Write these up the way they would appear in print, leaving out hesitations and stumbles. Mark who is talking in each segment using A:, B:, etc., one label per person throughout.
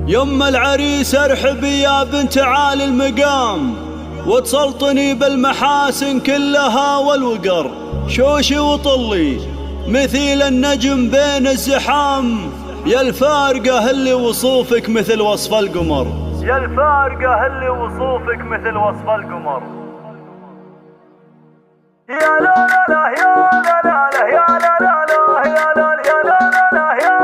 A: يم العريس ارحبي يا بنت عالي المقام، وتسلطني بالمحاسن كلها والوقر. شوشي وطلي مثيل النجم بين الزحام، يا الفارقة اللي وصوفك مثل وصف القمر.
B: يا الفارقة اللي وصوفك مثل وصف القمر. يا لا لا لا يا لا لا لا يا لا لا لا يا لا يا لا لا يا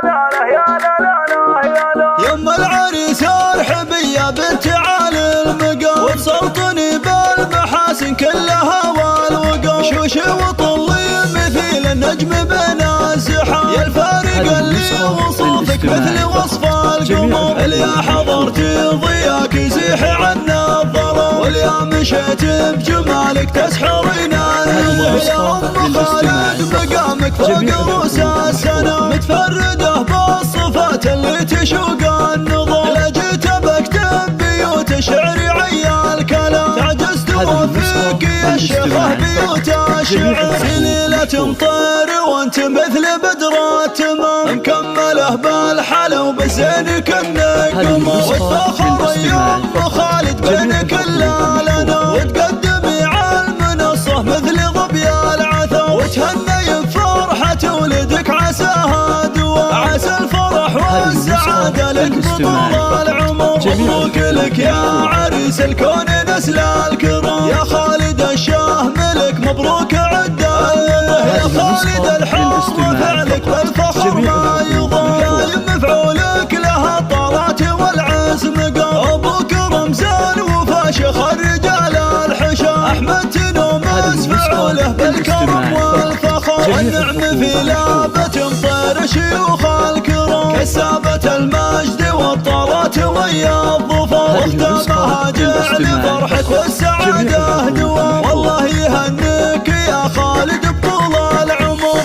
B: لا لا يا لا لا يا لا.
A: يم العريس ارحبي يا بنت عالي المقام، وتسلطني بالمحاسن كلها والوقار. شوشي وطلي مثيل النجم بين الزحام، يا الفارقة اللي وصوفك مثل وصف القمر. اليا حضرتي ضياك يزيح عنا الظلام، واليا مشيت بجمالك تسحرين النظر. يا ام خالد مقامك فوق رؤوس السنام، متفردة بالصفات اللي تشوق النظر. لا جيت بكتب بيوت الشعر عيا الكلام، تعجزت وفيك يا الشيخة بيوت الشعر. سليلة مطير وانت مثل بدر التمام، مكمله بالحلا وبزين كنك قمر. وتفاخر يا ام خالد بين كل لنا، وتقدمي على المنصة مثل ظبي العثا. وتهني بفرحة ولدك عساها دوام، عسى الفرح والسعادة لك بطول العمر. مبروك لك يا عريس الكون نسل الكرام، يا خالد الشاه ملك مبروك عده. يا خالد الحر فعلك بالفخر ما يضام، دايم مفعولك لها الطارات والعزم قام. ابوك رمزان وفاشخ الرجال الحشام، احمد تنومس فعوله بالكرم والفخر. والنعم في لابة مطير شيوخ الكرام، كسابة المجد والطارات ويا الظفر. واختامها جعل فرحك والسعادة دوام، والله يهنيك يا خالد بطول العمر.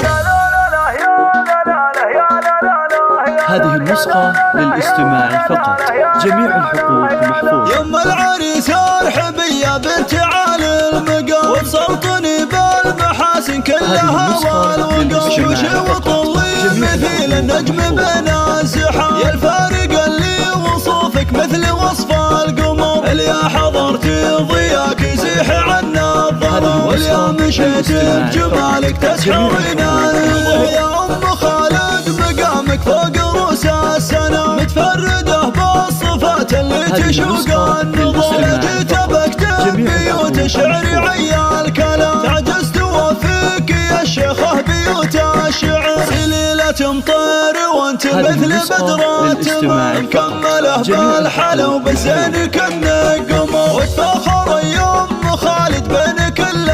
C: هذه النسخة للاستماع فقط، جميع الحقوق محفوظة.
A: يم العريس ارحبي يا بنت عالي المقام، وتسلطني بالمحاسن كلها والوقار. شوشي وطلي مثيل النجم بين الزحام، يا الفارقة اللي وصوفك مثل وصف القمر. اليا حضرتي ضياك يزيح عنا الظلام، واليا مشيت بجمالك تسحرين النظر. يا ام خالد مقامك فوق رؤوس السنام، متفردة بالصفات اللي تشوق النظر. لا جيت بكتب بيوت الشعر عيا الكلام، تعجزت وفيك يا الشيخة بيوت الشعر. سليلة مطير وانت مثل بدر التمام، مكمله بالحلا وبزين كنك قمر. وتفاخر يا ام خالد بين كل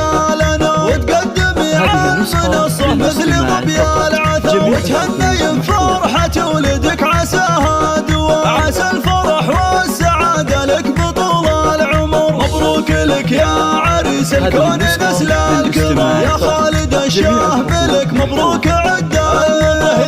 A: لنا، وتقدمي على المنصة مثل ظبي العثا. وتهني بفرحة ولدك عساها دوام، عسى الفرح والسعادة لك بطول العمر. مبروك لك يا عريس الكون نسل الكرام، يا خالد الشاه ملك مبروك عده.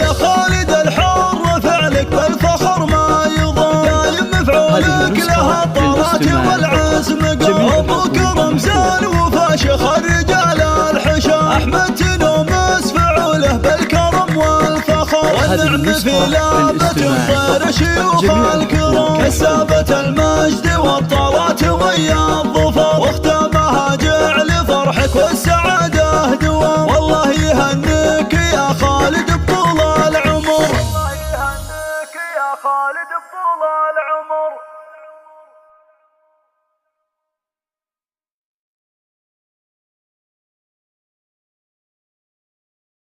A: يا خالد الحر فعلك بالفخر ما يضام، دايم مفعولك لها الطارات والعزم قام. ابوك رمزان وفاشخ الرجال الحشام، احمد تنومس فعوله بالكرم والفخر. والنعم في لابة مطير شيوخ الكرام، كسابة المجد والطارات ويا الظفر. واختامها جعل فرحك والسعادة دوام، والله يهنيك يا خالد بطول العمر.
B: والله يهنيك يا خالد